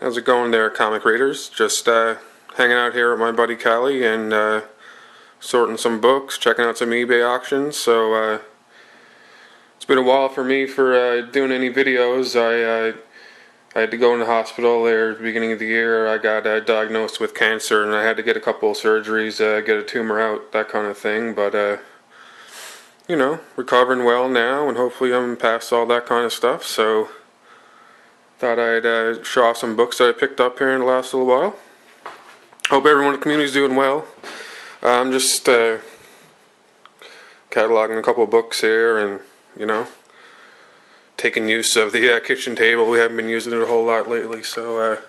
How's it going there, comic readers? Just hanging out here with my buddy Callie and sorting some books, checking out some eBay auctions. So it's been a while for me for doing any videos. I had to go in the hospital there at the beginning of the year. I got diagnosed with cancer and I had to get a couple of surgeries, get a tumor out, that kind of thing. But you know, recovering well now, and hopefully I'm past all that kind of stuff. So thought I'd show off some books that I picked up here in the last little while. Hope everyone in the community is doing well. I'm just cataloging a couple of books here, and you know, taking use of the kitchen table. We haven't been using it a whole lot lately, so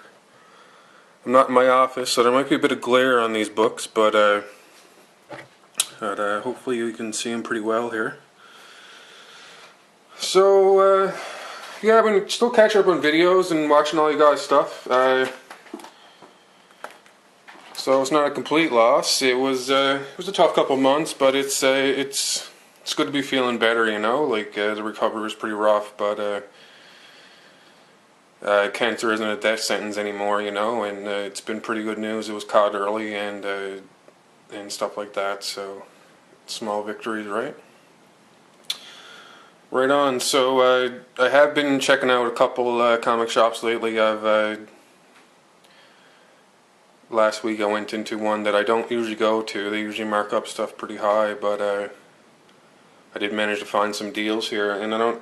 I'm not in my office, so there might be a bit of glare on these books, but hopefully you can see them pretty well here. So yeah, I've been still catching up on videos and watching all you guys' stuff. So it's not a complete loss. It was a tough couple months, but it's good to be feeling better. You know, like the recovery was pretty rough, but cancer isn't a death sentence anymore. You know, and it's been pretty good news. It was caught early and stuff like that. So small victories, right? Right on. So I have been checking out a couple comic shops lately. Last week I went into one that I don't usually go to. They usually mark up stuff pretty high, but I did manage to find some deals here. And a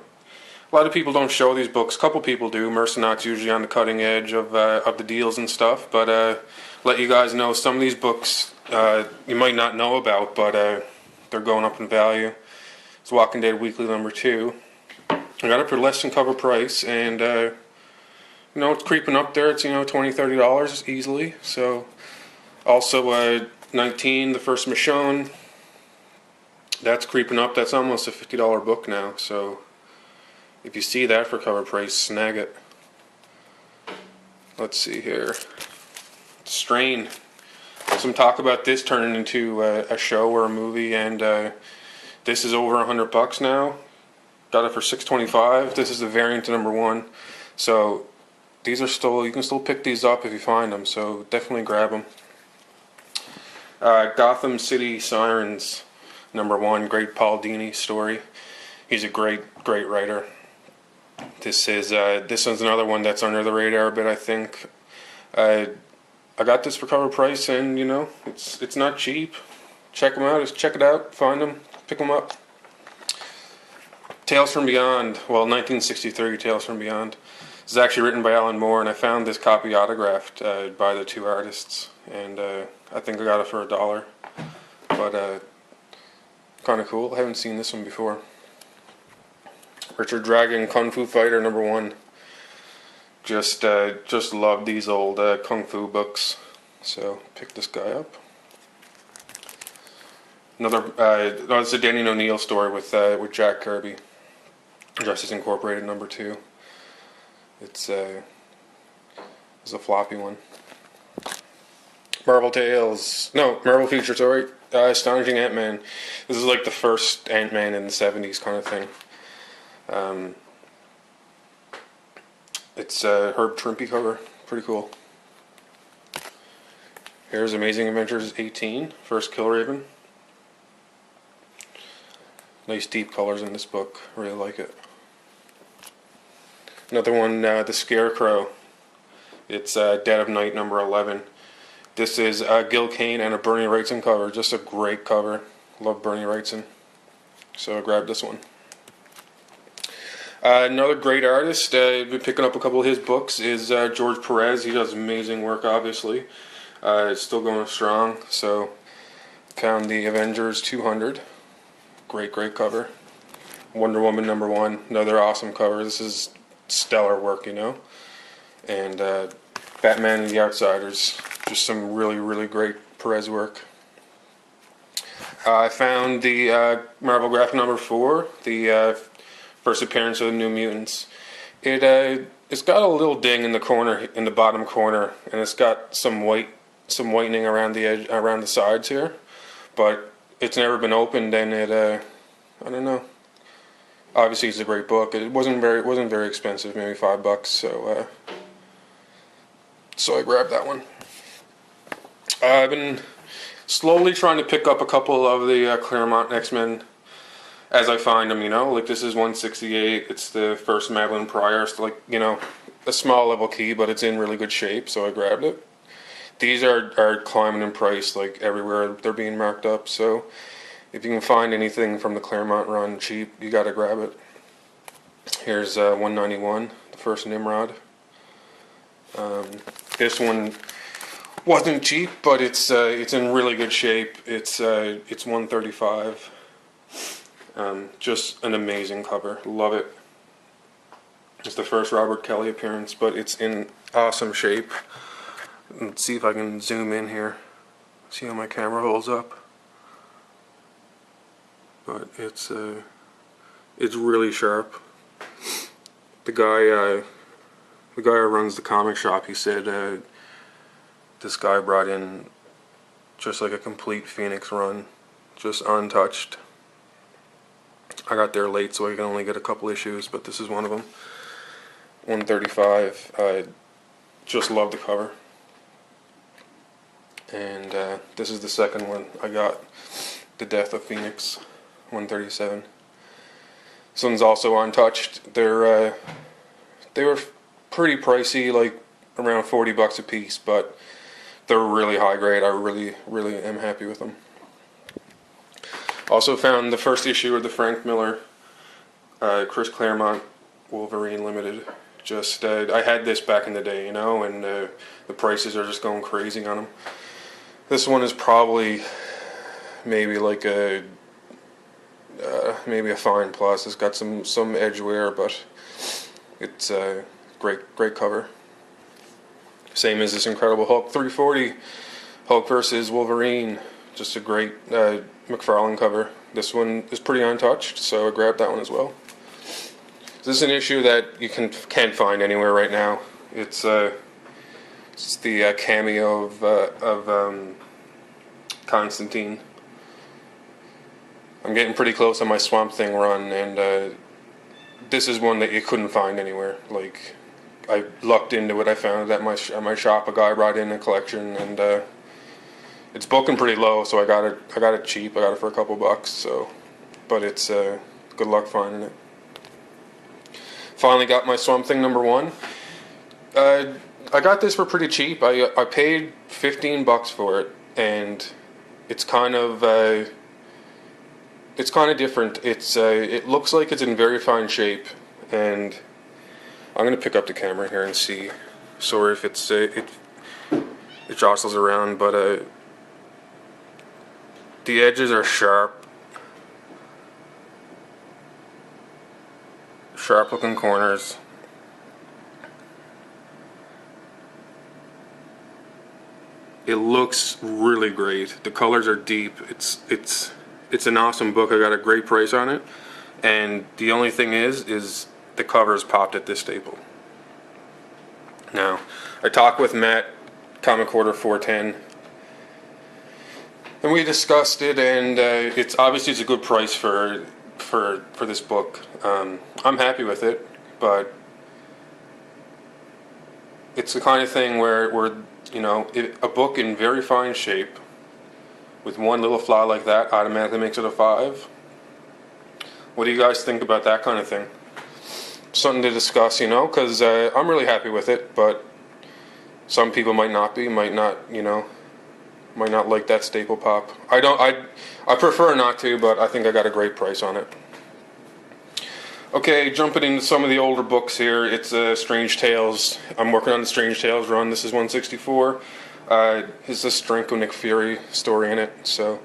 lot of people don't show these books. A couple people do. Mercenaut's usually on the cutting edge of the deals and stuff. But let you guys know, some of these books you might not know about, but they're going up in value. It's Walking Dead Weekly number 2. I got it for less than cover price, and you know, it's creeping up there. It's, you know, $20, $30 easily. So also 19, the first Michonne, that's creeping up. That's almost a $50 book now. So if you see that for cover price, snag it. Let's see here. Strain. Some talk about this turning into a show or a movie, and this is over $100 now. Got it for $6.25. This is the variant number 1. So these are still, you can still pick these up if you find them. So definitely grab them. Gotham City Sirens number 1. Great Paul Dini story. He's a great writer. This one's another one that's under the radar a bit, I think. I got this for cover price, and you know, it's not cheap. Check them out. Just check it out. Find them. Pick them up. Tales from Beyond. Well, 1963 Tales from Beyond. This is actually written by Alan Moore, and I found this copy autographed by the 2 artists, and I think I got it for $1. But kind of cool. I haven't seen this one before. Richard Dragon Kung Fu Fighter number 1. Just love these old kung fu books, so pick this guy up. Another, it's a Danny O'Neill story with Jack Kirby. Justice Incorporated number 2. It's a floppy one. Marvel Feature, sorry. Astonishing Ant-Man. This is like the first Ant-Man in the 70s kind of thing. It's a Herb Trimpe cover. Pretty cool. Here's Amazing Adventures 18, first Killraven. Nice deep colors in this book. Really like it. Another one, The Scarecrow. It's Dead of Night number 11. This is Gil Kane and a Bernie Wrightson cover. Just a great cover. Love Bernie Wrightson. So I grabbed this one. Another great artist, I've been picking up a couple of his books, is George Perez. He does amazing work, obviously. It's still going strong. So found the Avengers 200. Great cover. Wonder Woman number 1. Another awesome cover. This is stellar work, you know. And Batman and the Outsiders. Just some really great Perez work. I found the Marvel Graphic number 4. The first appearance of the New Mutants. It's got a little ding in the corner, in the bottom corner, and it's got some whitening around the edge, around the sides here. But it's never been opened, and I don't know. Obviously, it's a great book. It wasn't very expensive, maybe $5. So so I grabbed that one. I've been slowly trying to pick up a couple of the Claremont X-Men as I find them, like this is 168, it's the first Madeline Pryor, so like, a small level key, but it's in really good shape, so I grabbed it. These are climbing in price, like everywhere they're being marked up, so if you can find anything from the Claremont run cheap, you gotta grab it. Here's 191, the first Nimrod. This one wasn't cheap, but it's in really good shape. It's 135. Just an amazing cover. Love it. It's the first Robert Kelly appearance, but it's in awesome shape. Let's see if I can zoom in here. See how my camera holds up. But it's really sharp. The guy who runs the comic shop, he said this guy brought in just like a complete Phoenix run, just untouched. I got there late, so I can only get a couple issues, but this is one of them. 135. I just love the cover. And this is the second one. I got The Death of Phoenix, 137. This one's also untouched. They were pretty pricey, like around $40 a piece, but they're really high grade. I really am happy with them. Also found the first issue of the Frank Miller, Chris Claremont Wolverine Limited. Just I had this back in the day, and the prices are just going crazy on them. This one is probably maybe like maybe a fine plus. It's got some edge wear, but it's a great cover. Same as this Incredible Hulk 340, Hulk versus Wolverine. Just a great McFarlane cover. This one is pretty untouched, so I grabbed that one as well. This is an issue that you can't find anywhere right now. It's the cameo of Constantine. I'm getting pretty close on my Swamp Thing run, and this is one that you couldn't find anywhere. Like, I lucked into it. I found it at my shop. A guy brought in a collection, and it's booking pretty low, so I got it cheap. I got it for a couple bucks. So, but it's good luck finding it. Finally got my Swamp Thing #1. I got this for pretty cheap. I paid $15 for it, and it's kind of different. It looks like it's in very fine shape, and I'm gonna pick up the camera here and see. Sorry if it jostles around, but the edges are sharp looking corners. It looks really great. The colors are deep. It's an awesome book. I got a great price on it, and the only thing is the cover's popped at this staple. Now, I talked with Matt, Comic Order 410, and we discussed it, and it's a good price for this book. I'm happy with it, but it's the kind of thing where a book in very fine shape with one little flaw like that automatically makes it a 5. What do you guys think about that kind of thing? Something to discuss, because I'm really happy with it, but some people might not be, might not like that staple pop. I prefer not to, but I think I got a great price on it. Okay, jumping into some of the older books here. It's Strange Tales. I'm working on the Strange Tales run. This is 164. It's a Stranko Nick Fury story in it. So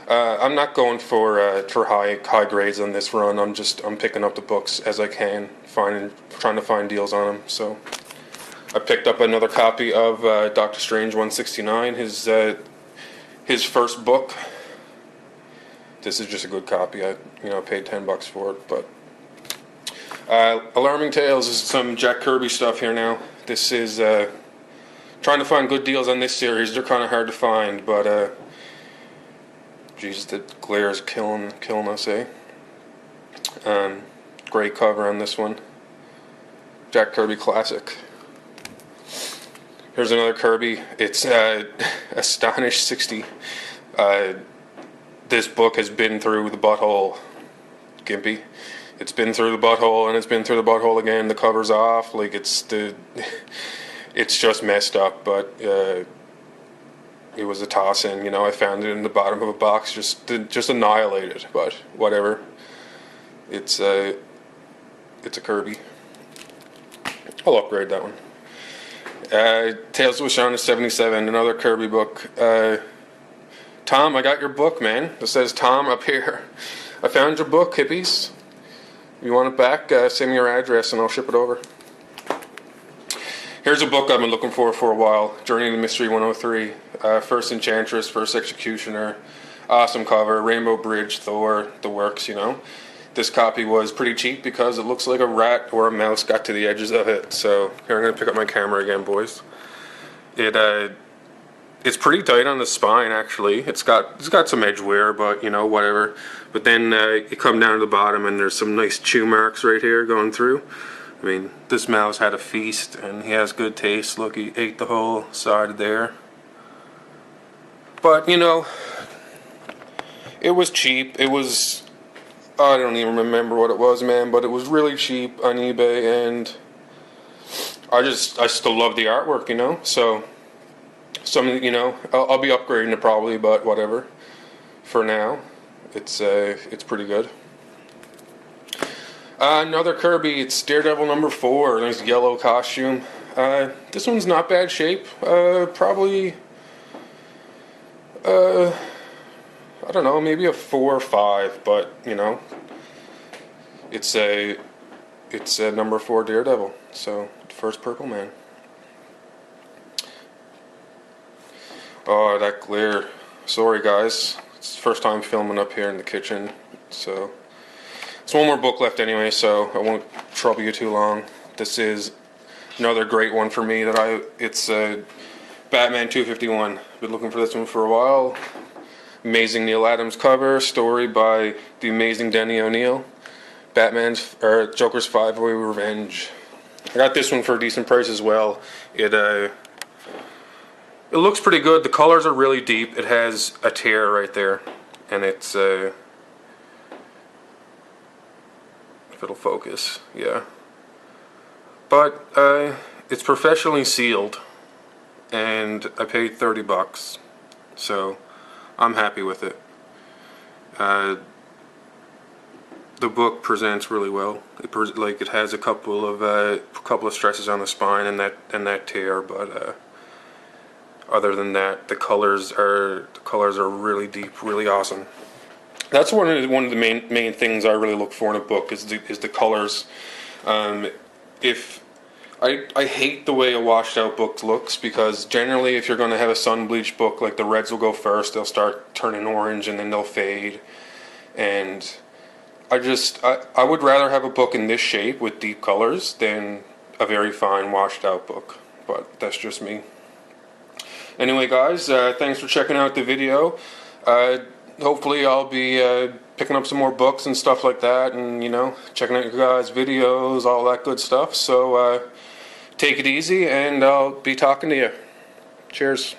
I'm not going for high grades on this run. I'm picking up the books as I can, trying to find deals on them. So I picked up another copy of Doctor Strange 169. His first book. This is just a good copy. I paid $10 for it, but. Alarming Tales is some Jack Kirby stuff here now. This is trying to find good deals on this series. They're kind of hard to find, but Jesus, the glare is killing us, eh? Great cover on this one. Jack Kirby classic. Here's another Kirby. It's Astonish 60. This book has been through the butthole, Gimpy. It's been through the butthole, and it's been through the butthole again. The cover's off. Like, it's just messed up, but it was a toss-in. You know, I found it in the bottom of a box, just annihilated. But whatever. It's a Kirby. I'll upgrade that one. Tales of Shauna 77, another Kirby book. Tom, I got your book, man. It says Tom up here. I found your book, hippies. If you want it back, send me your address and I'll ship it over. Here's a book I've been looking for a while. Journey to Mystery 103. First Enchantress, First Executioner. Awesome cover. Rainbow Bridge, Thor, the works, you know. This copy was pretty cheap because it looks like a rat or a mouse got to the edges of it. So here, I'm going to pick up my camera again, boys. It's pretty tight on the spine, actually. It's got some edge wear, but you know, whatever. But then you come down to the bottom and there's some nice chew marks right here going through. I mean, this mouse had a feast and he has good taste. Look, he ate the whole side there. But you know, it was cheap. It was, I don't even remember what it was, man, but it was really cheap on eBay, and I still love the artwork, you know. So you know, I'll be upgrading it probably, but whatever. For now, it's pretty good. Another Kirby. It's Daredevil number 4. Nice yellow costume. This one's not bad shape. Probably. I don't know, maybe a 4 or 5, but you know, it's a number 4 Daredevil. So first purple man. Oh, that glare. Sorry guys, it's the first time filming up here in the kitchen. So there's one more book left anyway, so I won't trouble you too long. This is another great one for me. It's Batman 251. Been looking for this one for a while. Amazing Neil Adams cover, story by the amazing Denny O'Neil. Joker's 5-Way Revenge. I got this one for a decent price as well. It looks pretty good. The colors are really deep. It has a tear right there, and it's if it'll focus, yeah. But it's professionally sealed, and I paid $30, so I'm happy with it. The book presents really well. It has a couple of stresses on the spine and that tear, but other than that, the colors are really deep, really awesome. That's one of the main things I really look for in a book is the colors. I hate the way a washed out book looks, because generally if you're going to have a sun bleached book, like the reds will go first, they'll start turning orange and then they'll fade, and I would rather have a book in this shape with deep colors than a very fine washed out book, but that's just me. Anyway guys, thanks for checking out the video. Hopefully I'll be picking up some more books and stuff like that, and you know, checking out your guys' videos, all that good stuff. So take it easy, and I'll be talking to you. Cheers.